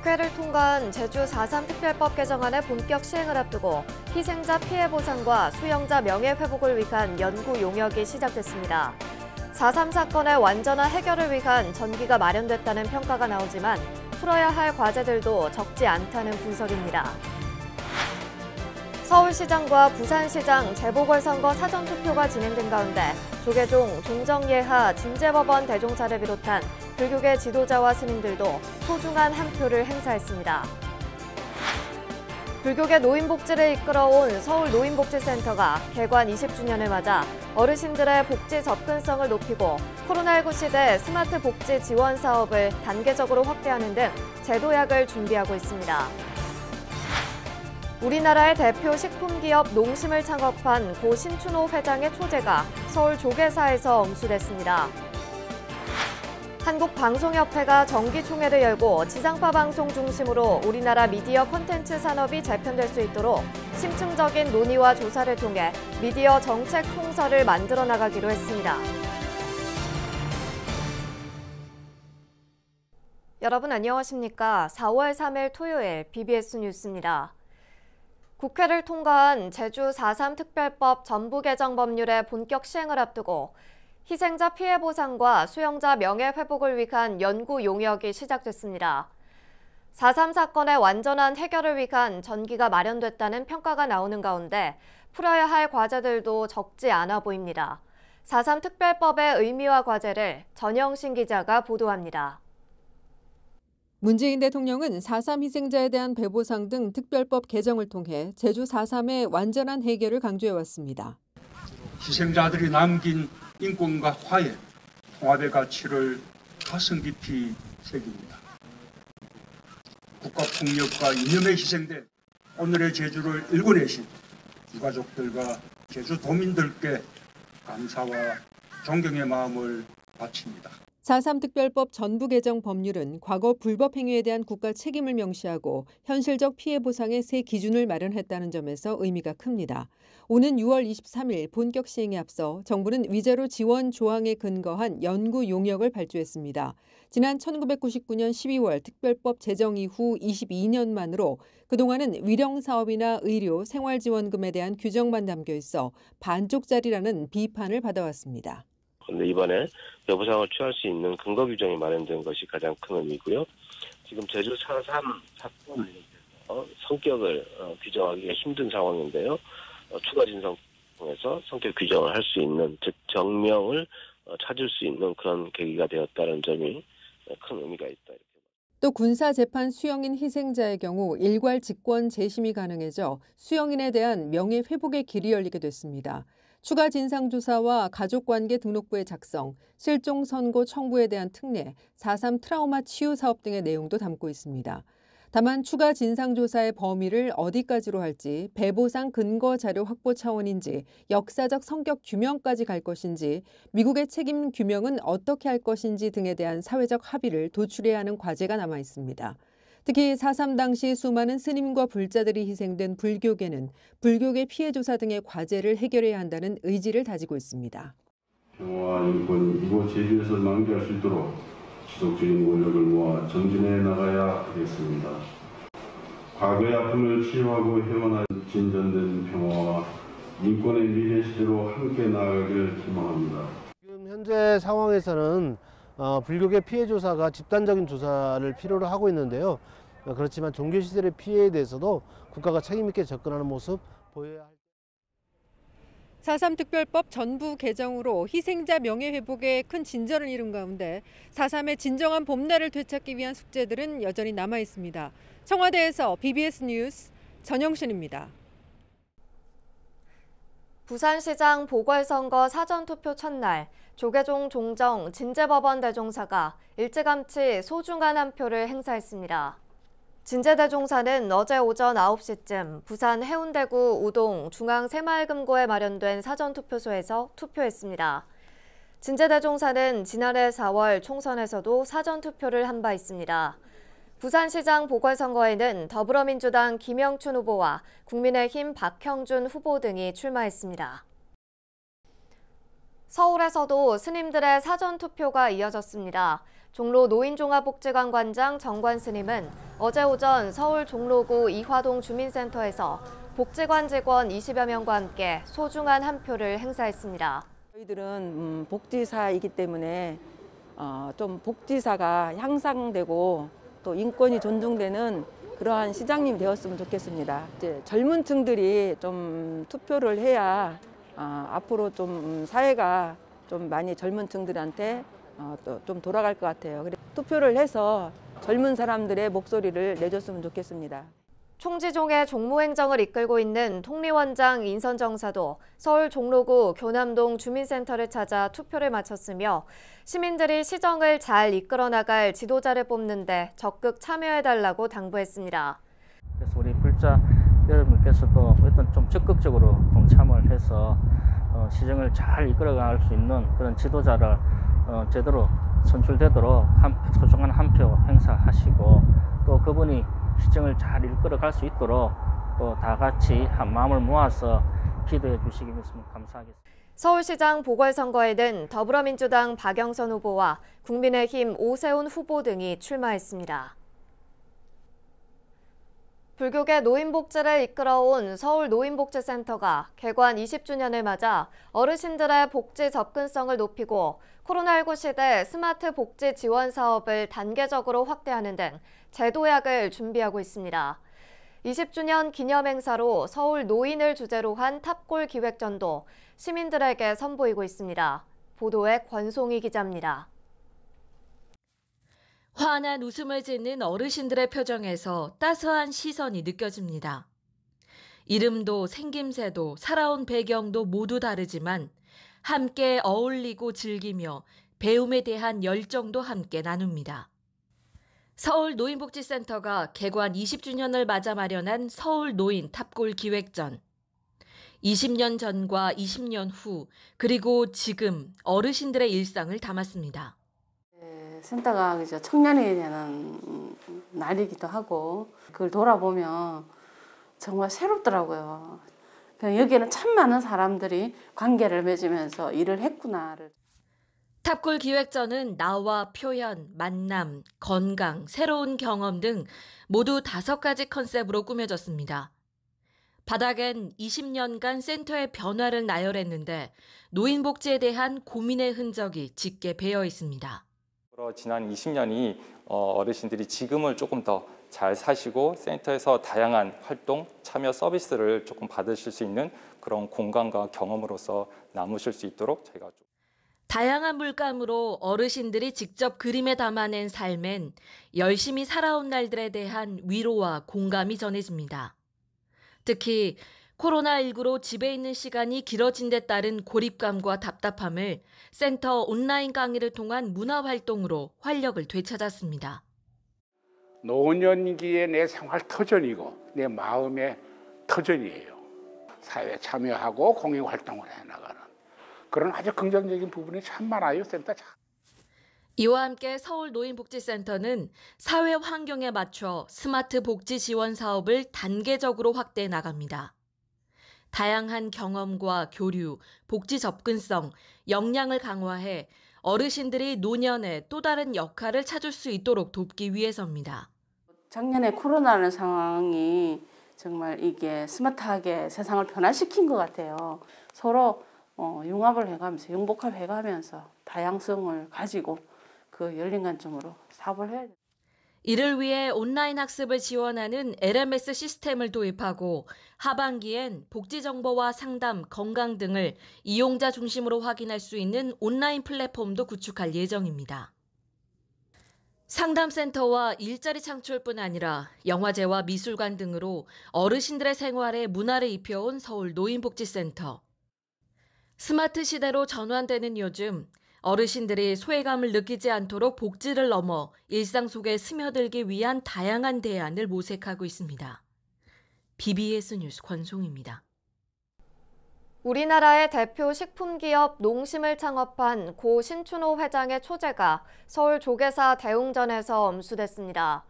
국회를 통과한 제주 4.3 특별법 개정안의 본격 시행을 앞두고 희생자 피해 보상과 수영자 명예회복을 위한 연구 용역이 시작됐습니다. 4.3 사건의 완전한 해결을 위한 전기가 마련됐다는 평가가 나오지만 풀어야 할 과제들도 적지 않다는 분석입니다. 서울시장과 부산시장 재보궐선거 사전투표가 진행된 가운데 조계종, 종정예하, 진재법원 대종사를 비롯한 불교계 지도자와 스님들도 소중한 한 표를 행사했습니다. 불교계 노인복지를 이끌어온 서울노인복지센터가 개관 20주년을 맞아 어르신들의 복지 접근성을 높이고 코로나19 시대 스마트 복지 지원 사업을 단계적으로 확대하는 등 제도약을 준비하고 있습니다. 우리나라의 대표 식품기업 농심을 창업한 고 신춘호 회장의 초재가 서울 조계사에서 엄수됐습니다. 한국방송협회가 정기총회를 열고 지상파 방송 중심으로 우리나라 미디어 콘텐츠 산업이 재편될 수 있도록 심층적인 논의와 조사를 통해 미디어 정책 총서를 만들어 나가기로 했습니다. 여러분 안녕하십니까? 4월 3일 토요일 BBS 뉴스입니다. 국회를 통과한 제주 4.3 특별법 전부 개정 법률의 본격 시행을 앞두고 희생자 피해 보상과 수영자 명예회복을 위한 연구 용역이 시작됐습니다. 4.3 사건의 완전한 해결을 위한 전기가 마련됐다는 평가가 나오는 가운데 풀어야 할 과제들도 적지 않아 보입니다. 4.3 특별법의 의미와 과제를 전영신 기자가 보도합니다. 문재인 대통령은 4.3 희생자에 대한 배보상 등 특별법 개정을 통해 제주 4.3의 완전한 해결을 강조해왔습니다. 희생자들이 남긴 인권과 화해, 통합의 가치를 가슴 깊이 새깁니다. 국가폭력과 이념에 희생된 오늘의 제주를 일궈내신 유가족들과 제주도민들께 감사와 존경의 마음을 바칩니다. 4.3 특별법 전부 개정 법률은 과거 불법 행위에 대한 국가 책임을 명시하고 현실적 피해 보상의 새 기준을 마련했다는 점에서 의미가 큽니다. 오는 6월 23일 본격 시행에 앞서 정부는 위자료 지원 조항에 근거한 연구 용역을 발주했습니다. 지난 1999년 12월 특별법 제정 이후 22년 만으로 그동안은 위령 사업이나 의료, 생활지원금에 대한 규정만 담겨 있어 반쪽짜리라는 비판을 받아왔습니다. 그런데 이번에 배보상을 취할 수 있는 근거 규정이 마련된 것이 가장 큰 의미고요. 지금 제주 4.3 사건에 대해서 성격을 규정하기가 힘든 상황인데요. 추가 진상 통해서 성격 규정을 할 수 있는, 즉 정명을 찾을 수 있는 그런 계기가 되었다는 점이 큰 의미가 있다. 또 군사재판 수영인 희생자의 경우 일괄 직권 재심이 가능해져 수영인에 대한 명예회복의 길이 열리게 됐습니다. 추가 진상조사와 가족관계 등록부의 작성, 실종 선고 청구에 대한 특례, 4.3 트라우마 치유 사업 등의 내용도 담고 있습니다. 다만 추가 진상조사의 범위를 어디까지로 할지, 배보상 근거 자료 확보 차원인지, 역사적 성격 규명까지 갈 것인지, 미국의 책임 규명은 어떻게 할 것인지 등에 대한 사회적 합의를 도출해야 하는 과제가 남아 있습니다. 특히 4.3 당시 수많은 스님과 불자들이 희생된 불교계는 불교계 피해 조사 등의 과제를 해결해야 한다는 의지를 다지고 있습니다. 평화와 인권, 이곳 제주에서 만개할 수 있도록 지속적인 노력을 모아 정진해 나가야 하겠습니다. 과거의 아픔을 치유하고 회원한 진전된 평화와 인권의 미래 시대로 함께 나아가기를 희망합니다. 지금 현재 상황에서는 불교계 피해 조사가 집단적인 조사를 필요로 하고 있는데요. 그렇지만 종교시설의 피해에 대해서도 국가가 책임 있게 접근하는 모습 보여야 할. 4.3 특별법 전부 개정으로 희생자 명예회복에 큰 진전을 이룬 가운데 4.3의 진정한 봄날을 되찾기 위한 숙제들은 여전히 남아 있습니다. 청와대에서 BBS 뉴스 전영신입니다. 부산시장 보궐선거 사전투표 첫날, 조계종, 종정, 진재법원 대종사가 일찌감치 소중한 한 표를 행사했습니다. 진재대종사는 어제 오전 9시쯤 부산 해운대구 우동 중앙새마을금고에 마련된 사전투표소에서 투표했습니다. 진재대종사는 지난해 4월 총선에서도 사전투표를 한 바 있습니다. 부산시장 보궐선거에는 더불어민주당 김영춘 후보와 국민의힘 박형준 후보 등이 출마했습니다. 서울에서도 스님들의 사전투표가 이어졌습니다. 종로 노인종합복지관 관장 정관 스님은 어제 오전 서울 종로구 이화동 주민센터에서 복지관 직원 20여 명과 함께 소중한 한 표를 행사했습니다. 저희들은 복지사이기 때문에 좀 복지사가 향상되고 또 인권이 존중되는 그러한 시장님이 되었으면 좋겠습니다. 이제 젊은 층들이 좀 투표를 해야 앞으로 좀 사회가 좀 많이 젊은 층들한테 또 좀 돌아갈 것 같아요. 그래서 투표를 해서 젊은 사람들의 목소리를 내줬으면 좋겠습니다. 총지종의 종무행정을 이끌고 있는 통리원장 인선정사도 서울 종로구 교남동 주민센터를 찾아 투표를 마쳤으며 시민들이 시정을 잘 이끌어 나갈 지도자를 뽑는 데 적극 참여해달라고 당부했습니다. 그래서 우리 불자 여러분께서도 일단 좀 적극적으로 동참을 해서 시정을 잘 이끌어 나갈 수 있는 그런 지도자를 제대로 선출되도록 소중한 한 표 행사하시고 또 그분이 시정을 잘 이끌어 갈 수 있도록 또 다 같이 한 마음을 모아서 기도해 주시기면 감사하겠습니다. 서울시장 보궐선거에는 더불어민주당 박영선 후보와 국민의힘 오세훈 후보 등이 출마했습니다. 불교계 노인복지를 이끌어온 서울노인복지센터가 개관 20주년을 맞아 어르신들의 복지 접근성을 높이고 코로나19 시대 스마트 복지 지원 사업을 단계적으로 확대하는 등 제도약을 준비하고 있습니다. 20주년 기념 행사로 서울 노인을 주제로 한 탑골 기획전도 시민들에게 선보이고 있습니다. 보도에 권송희 기자입니다. 환한 웃음을 짓는 어르신들의 표정에서 따스한 시선이 느껴집니다. 이름도 생김새도 살아온 배경도 모두 다르지만 함께 어울리고 즐기며 배움에 대한 열정도 함께 나눕니다. 서울 노인복지센터가 개관 20주년을 맞아 마련한 서울 노인 탑골 기획전. 20년 전과 20년 후 그리고 지금 어르신들의 일상을 담았습니다. 센터가 청년이 되는 날이기도 하고 그걸 돌아보면 정말 새롭더라고요. 여기에는 참 많은 사람들이 관계를 맺으면서 일을 했구나를. 탑골 기획전은 나와 표현, 만남, 건강, 새로운 경험 등 모두 5가지 컨셉으로 꾸며졌습니다. 바닥엔 20년간 센터의 변화를 나열했는데 노인복지에 대한 고민의 흔적이 짙게 배어 있습니다. 지난 20년이 어르신들이 지금을 조금 더 잘 사시고 센터에서 다양한 활동, 참여 서비스를 조금 받으실 수 있는 그런 공간과 경험으로서 남으실 수 있도록 저희가 다양한 물감으로 어르신들이 직접 그림에 담아낸 삶엔 열심히 살아온 날들에 대한 위로와 공감이 전해집니다. 특히 코로나19로 집에 있는 시간이 길어진 데 따른 고립감과 답답함을 센터 온라인 강의를 통한 문화활동으로 활력을 되찾았습니다. 노년기의 내 생활 터전이고 내 마음의 터전이에요. 사회에 참여하고 공익활동을 해나가는 그런 아주 긍정적인 부분이 참 많아요. 센터. 이와 함께 서울노인복지센터는 사회 환경에 맞춰 스마트 복지 지원 사업을 단계적으로 확대해 나갑니다. 다양한 경험과 교류, 복지 접근성, 역량을 강화해 어르신들이 노년에 또 다른 역할을 찾을 수 있도록 돕기 위해서입니다. 작년에 코로나라는 상황이 정말 이게 스마트하게 세상을 변화시킨 것 같아요. 서로 융합을 해가면서 융복합해가면서 다양성을 가지고 그 열린 관점으로 사업을 해야 돼요. 이를 위해 온라인 학습을 지원하는 LMS 시스템을 도입하고 하반기엔 복지 정보와 상담, 건강 등을 이용자 중심으로 확인할 수 있는 온라인 플랫폼도 구축할 예정입니다. 상담센터와 일자리 창출뿐 아니라 영화제와 미술관 등으로 어르신들의 생활에 문화를 입혀온 서울 노인복지센터. 스마트 시대로 전환되는 요즘 어르신들이 소외감을 느끼지 않도록 복지를 넘어 일상 속에 스며들기 위한 다양한 대안을 모색하고 있습니다. BBS 뉴스 권송입니다. 우리나라의 대표 식품기업 농심을 창업한 고 신춘호 회장의 초재가 서울 조계사 대웅전에서 엄수됐습니다.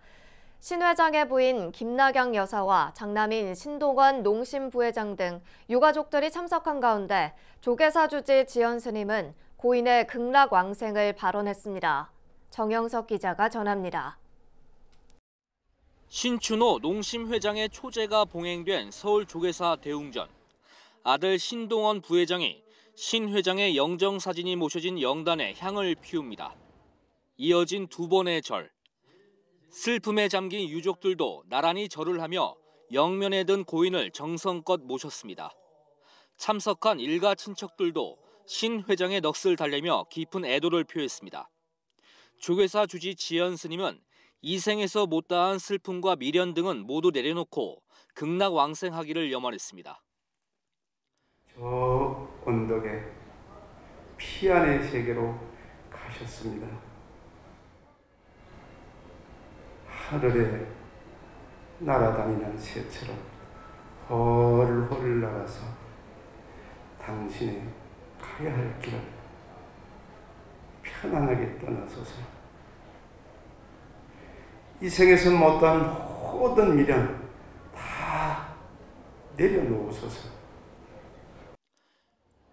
신 회장의 부인 김나경 여사와 장남인 신동원 농심 부회장 등 유가족들이 참석한 가운데 조계사 주지 지연 스님은 고인의 극락왕생을 발언했습니다. 정영석 기자가 전합니다. 신춘호 농심 회장의 초제가 봉행된 서울 조계사 대웅전. 아들 신동원 부회장이 신 회장의 영정사진이 모셔진 영단에 향을 피웁니다. 이어진 두 번의 절. 슬픔에 잠긴 유족들도 나란히 절을 하며 영면에 든 고인을 정성껏 모셨습니다. 참석한 일가 친척들도 신 회장의 넋을 달래며 깊은 애도를 표했습니다. 조계사 주지 지연 스님은 이 생에서 못다한 슬픔과 미련 등은 모두 내려놓고 극락왕생하기를 염원했습니다. 저 언덕에 피안의 세계로 가셨습니다. 하늘에 날아다니는 새처럼 헐헐 날아서 당신의 가야 할 길을 편안하게 떠나소서. 이 생에서 못한 모든 미련 다 내려놓으소서.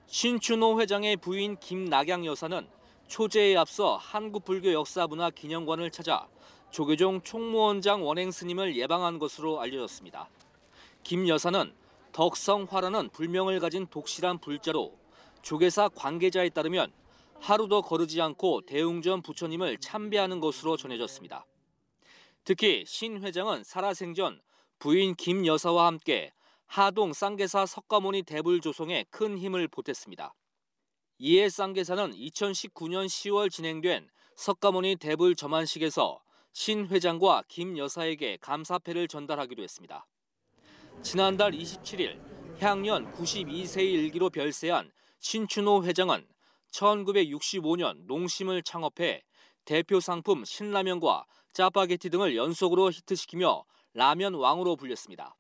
신춘호 회장의 부인 김나경 여사는 초제에 앞서 한국불교 역사문화 기념관을 찾아 조계종 총무원장 원행 스님을 예방한 것으로 알려졌습니다. 김 여사는 덕성화라는 불명을 가진 독실한 불자로 조계사 관계자에 따르면 하루도 거르지 않고 대웅전 부처님을 참배하는 것으로 전해졌습니다. 특히 신 회장은 살아생전 부인 김 여사와 함께 하동 쌍계사 석가모니 대불 조성에 큰 힘을 보탰습니다. 이에 쌍계사는 2019년 10월 진행된 석가모니 대불 점안식에서 신 회장과 김 여사에게 감사패를 전달하기도 했습니다. 지난달 27일 향년 92세의 일기로 별세한 신춘호 회장은 1965년 농심을 창업해 대표 상품 신라면과 짜파게티 등을 연속으로 히트시키며 라면 왕으로 불렸습니다.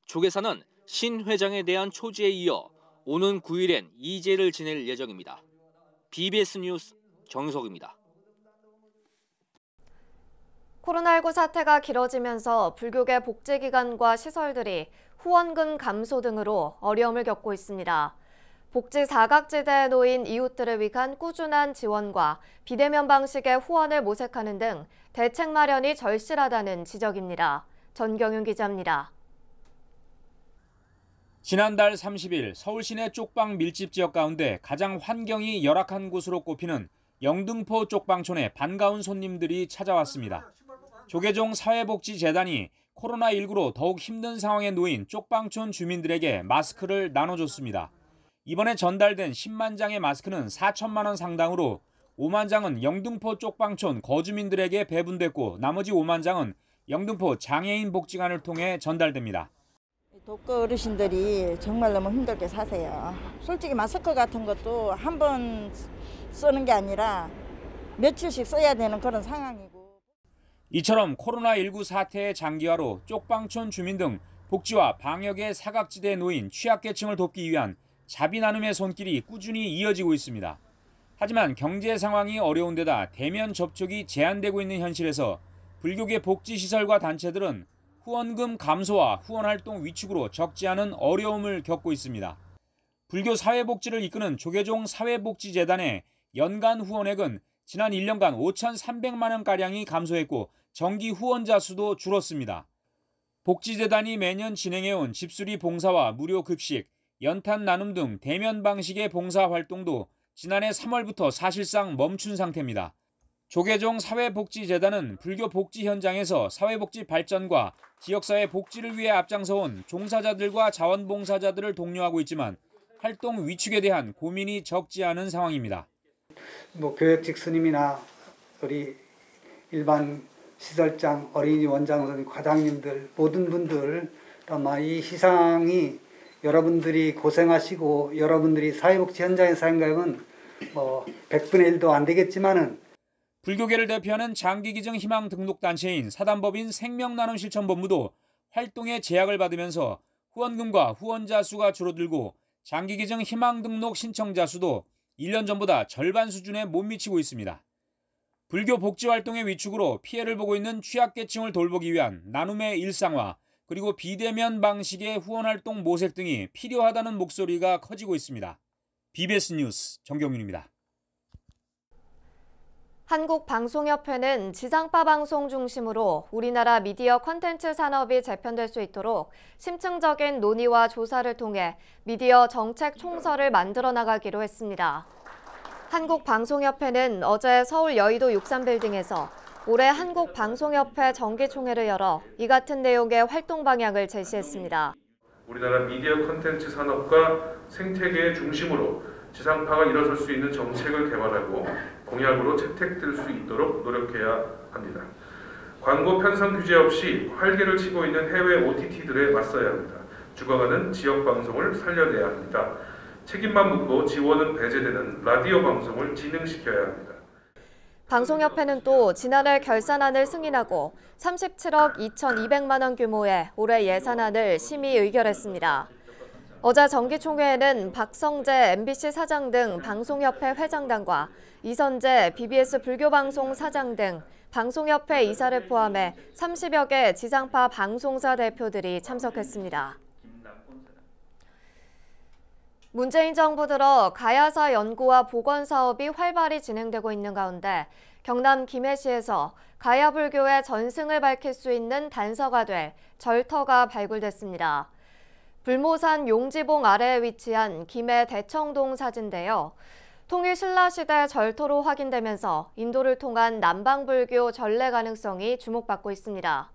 조계사는 신 회장에 대한 초지에 이어 오는 9일엔 이제를 지낼 예정입니다. BBS 뉴스 정석입니다. 코로나19 사태가 길어지면서 불교계 복지기관과 시설들이 후원금 감소 등으로 어려움을 겪고 있습니다. 복지 사각지대에 놓인 이웃들을 위한 꾸준한 지원과 비대면 방식의 후원을 모색하는 등 대책 마련이 절실하다는 지적입니다. 전경윤 기자입니다. 지난달 30일 서울 시내 쪽방 밀집 지역 가운데 가장 환경이 열악한 곳으로 꼽히는 영등포 쪽방촌에 반가운 손님들이 찾아왔습니다. 조계종 사회복지재단이 코로나19로 더욱 힘든 상황에 놓인 쪽방촌 주민들에게 마스크를 나눠줬습니다. 이번에 전달된 10만 장의 마스크는 4천만 원 상당으로 5만 장은 영등포 쪽방촌 거주민들에게 배분됐고 나머지 5만 장은 영등포 장애인 복지관을 통해 전달됩니다. 독거 어르신들이 정말 너무 힘들게 사세요. 솔직히 마스크 같은 것도 한 번 쓰는 게 아니라 며칠씩 써야 되는 그런 상황이고. 이처럼 코로나19 사태의 장기화로 쪽방촌 주민 등 복지와 방역의 사각지대에 놓인 취약계층을 돕기 위한 자비 나눔의 손길이 꾸준히 이어지고 있습니다. 하지만 경제 상황이 어려운 데다 대면 접촉이 제한되고 있는 현실에서 불교계 복지시설과 단체들은 후원금 감소와 후원활동 위축으로 적지 않은 어려움을 겪고 있습니다. 불교 사회복지를 이끄는 조계종 사회복지재단의 연간 후원액은 지난 1년간 5,300만 원가량이 감소했고 정기 후원자 수도 줄었습니다. 복지재단이 매년 진행해온 집수리 봉사와 무료 급식, 연탄 나눔 등 대면 방식의 봉사활동도 지난해 3월부터 사실상 멈춘 상태입니다. 조계종 사회복지재단은 불교 복지 현장에서 사회복지 발전과 지역사회 복지를 위해 앞장서온 종사자들과 자원봉사자들을 독려하고 있지만 활동 위축에 대한 고민이 적지 않은 상황입니다. 교역직 스님이나 우리 일반 시설장, 어린이 원장 선생님, 과장님들 모든 분들 아마 이 희상이 여러분들이 고생하시고 여러분들이 사회복지 현장에서 한 거면 100분의 1도 안 되겠지만은 불교계를 대표하는 장기기증 희망등록단체인 사단법인 생명나눔실천본부도 활동에 제약을 받으면서 후원금과 후원자 수가 줄어들고 장기기증 희망등록 신청자 수도 1년 전보다 절반 수준에 못 미치고 있습니다. 불교 복지 활동의 위축으로 피해를 보고 있는 취약계층을 돌보기 위한 나눔의 일상화, 그리고 비대면 방식의 후원활동 모색 등이 필요하다는 목소리가 커지고 있습니다. BBS 뉴스 정경윤입니다. 한국방송협회는 지상파 방송 중심으로 우리나라 미디어 콘텐츠 산업이 재편될 수 있도록 심층적인 논의와 조사를 통해 미디어 정책 총서를 만들어 나가기로 했습니다. 한국방송협회는 어제 서울 여의도 63빌딩에서 올해 한국방송협회 정기총회를 열어 이 같은 내용의 활동 방향을 제시했습니다. 우리나라 미디어 콘텐츠 산업과 생태계의 중심으로 지상파가 일어설 수 있는 정책을 개발하고 공약으로 채택될 수 있도록 노력해야 합니다. 광고 편성 규제 없이 활개를 치고 있는 해외 OTT들에 맞서야 합니다. 죽어가는 지역 방송을 살려내야 합니다. 책임만 묻고 지원은 배제되는 라디오 방송을 진흥시켜야 합니다. 방송협회는 또 지난해 결산안을 승인하고 37억 2,200만 원 규모의 올해 예산안을 심의 의결했습니다. 어제 정기총회에는 박성재 MBC 사장 등 방송협회 회장단과 이선재 BBS 불교방송 사장 등 방송협회 이사를 포함해 30여 개 지상파 방송사 대표들이 참석했습니다. 문재인 정부 들어 가야사 연구와 복원 사업이 활발히 진행되고 있는 가운데 경남 김해시에서 가야 불교의 전승을 밝힐 수 있는 단서가 될 절터가 발굴됐습니다. 불모산 용지봉 아래에 위치한 김해 대청동 사진인데요. 통일 신라시대 절터로 확인되면서 인도를 통한 남방불교 전래 가능성이 주목받고 있습니다.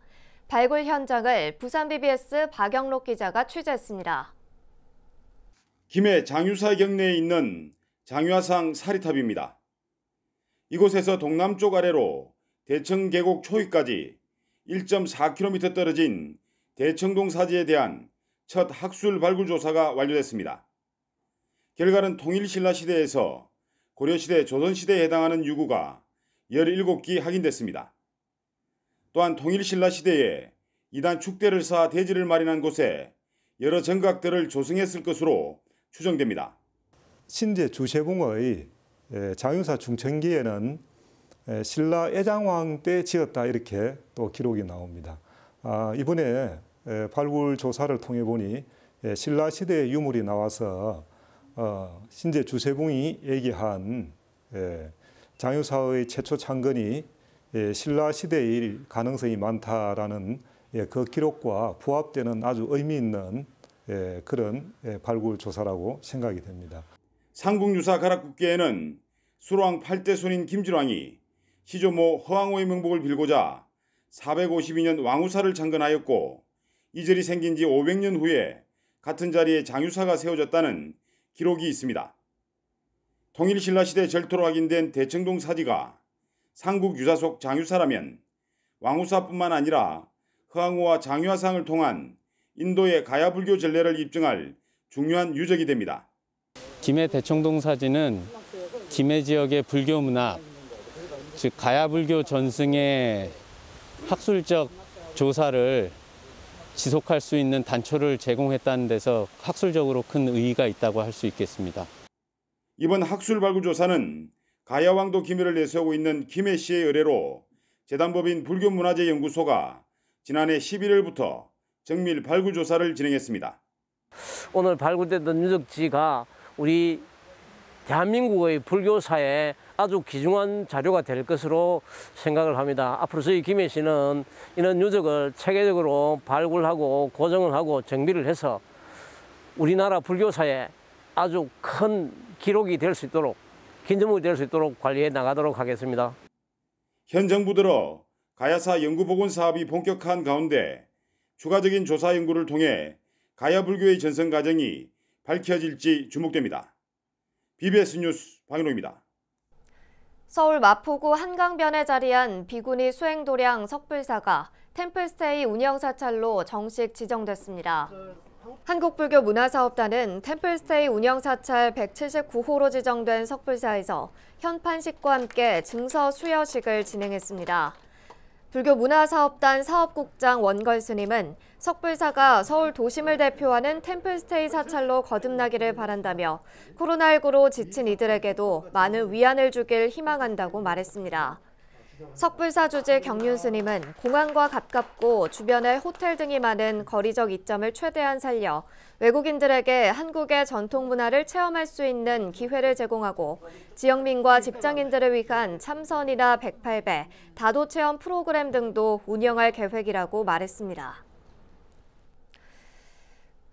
발굴 현장을 부산 BBS 박영록 기자가 취재했습니다. 김해 장유사 경내에 있는 장유화상 사리탑입니다. 이곳에서 동남쪽 아래로 대청 계곡 초입까지 1.4km 떨어진 대청동 사지에 대한 첫 학술 발굴 조사가 완료됐습니다. 결과는 통일신라시대에서 고려시대, 조선시대에 해당하는 유구가 17기 확인됐습니다. 또한 통일신라시대에 이단 축대를 쌓아 대지를 마련한 곳에 여러 정각들을 조성했을 것으로 추정됩니다. 신제 주세붕의 장유사 중천기에는 신라 애장왕 때 지었다 이렇게 또 기록이 나옵니다. 이번에 발굴 조사를 통해 보니 신라 시대의 유물이 나와서 신제 주세붕이 얘기한 장유사의 최초 창건이 신라 시대일 가능성이 많다라는 그 기록과 부합되는 아주 의미 있는 그런 발굴 조사라고 생각이 됩니다. 삼국유사 가락국계에는 수로왕 8대 손인 김질왕이 시조모 허왕호의 명복을 빌고자 452년 왕우사를 창건하였고 이 절이 생긴 지 500년 후에 같은 자리에 장유사가 세워졌다는 기록이 있습니다. 통일신라시대 절토로 확인된 대청동 사지가 삼국유사 속 장유사라면 왕우사뿐만 아니라 허왕호와 장유화상을 통한 인도의 가야불교 전례를 입증할 중요한 유적이 됩니다. 김해 대청동 사지는 김해 지역의 불교 문화, 즉 가야불교 전승의 학술적 조사를 지속할 수 있는 단초를 제공했다는 데서 학술적으로 큰 의의가 있다고 할 수 있겠습니다. 이번 학술 발굴 조사는 가야왕도 김해를 내세우고 있는 김해시의 의뢰로 재단법인 불교문화재연구소가 지난해 11월부터 정밀 발굴 조사를 진행했습니다. 오늘 발굴됐던 유적지가 우리 대한민국의 불교사에 아주 귀중한 자료가 될 것으로 생각을 합니다. 앞으로 저희 김해시는 이런 유적을 체계적으로 발굴하고 고정을 하고 정비를 해서 우리나라 불교사에 아주 큰 기록이 될 수 있도록, 기념물이 될 수 있도록 관리해 나가도록 하겠습니다. 현 정부 들어 가야사 연구복원 사업이 본격화한 가운데 추가적인 조사 연구를 통해 가야불교의 전승 과정이 밝혀질지 주목됩니다. BBS 뉴스 박인호입니다. 서울 마포구 한강변에 자리한 비구니 수행도량 석불사가 템플스테이 운영사찰로 정식 지정됐습니다. 한국불교문화사업단은 템플스테이 운영사찰 179호로 지정된 석불사에서 현판식과 함께 증서 수여식을 진행했습니다. 불교문화사업단 사업국장 원걸 스님은 석불사가 서울 도심을 대표하는 템플스테이 사찰로 거듭나기를 바란다며 코로나19로 지친 이들에게도 많은 위안을 주길 희망한다고 말했습니다. 석불사 주지 경륜 스님은 공항과 가깝고 주변에 호텔 등이 많은 거리적 이점을 최대한 살려 외국인들에게 한국의 전통 문화를 체험할 수 있는 기회를 제공하고 지역민과 직장인들을 위한 참선이나 108배, 다도 체험 프로그램 등도 운영할 계획이라고 말했습니다.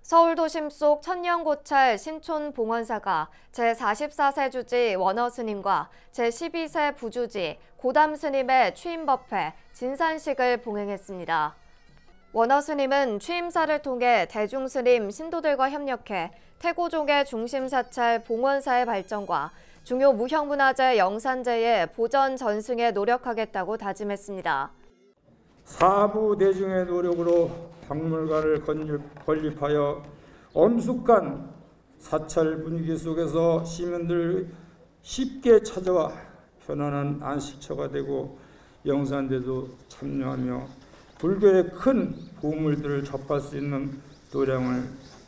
서울 도심 속 천년고찰 신촌봉원사가 제44세 주지 원어 스님과 제12세 부주지 고담 스님의 취임법회 진산식을 봉행했습니다. 원어 스님은 취임사를 통해 대중 스님 신도들과 협력해 태고종의 중심 사찰 봉원사의 발전과 중요 무형문화재 영산재의 보전 전승에 노력하겠다고 다짐했습니다. 사부 대중의 노력으로 박물관을 건립하여 엄숙한 사찰 분위기 속에서 시민들 쉽게 찾아와 편안한 안식처가 되고 영산대도 참여하며 불교의 큰 보물들을 접할 수 있는 도량을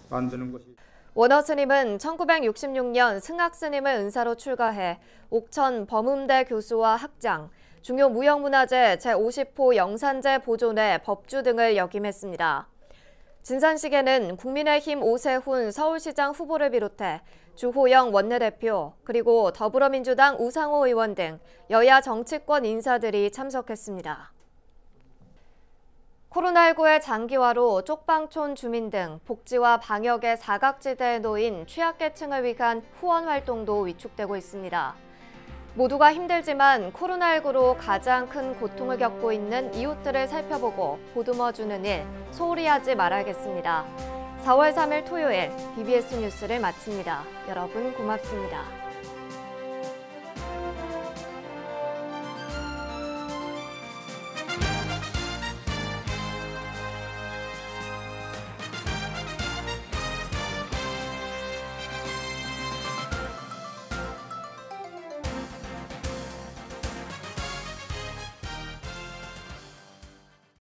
만드는 것이. 원어 스님은 1966년 승학 스님을 은사로 출가해 옥천 범음대 교수와 학장, 중요 무형문화재 제50호 영산재 보존의 법주 등을 역임했습니다. 진산식에는 국민의힘 오세훈 서울시장 후보를 비롯해 주호영 원내대표, 그리고 더불어민주당 우상호 의원 등 여야 정치권 인사들이 참석했습니다. 코로나19의 장기화로 쪽방촌 주민 등 복지와 방역의 사각지대에 놓인 취약계층을 위한 후원 활동도 위축되고 있습니다. 모두가 힘들지만 코로나19로 가장 큰 고통을 겪고 있는 이웃들을 살펴보고 보듬어주는 일 소홀히 하지 말아야겠습니다. 4월 3일 토요일 BBS 뉴스를 마칩니다. 여러분 고맙습니다.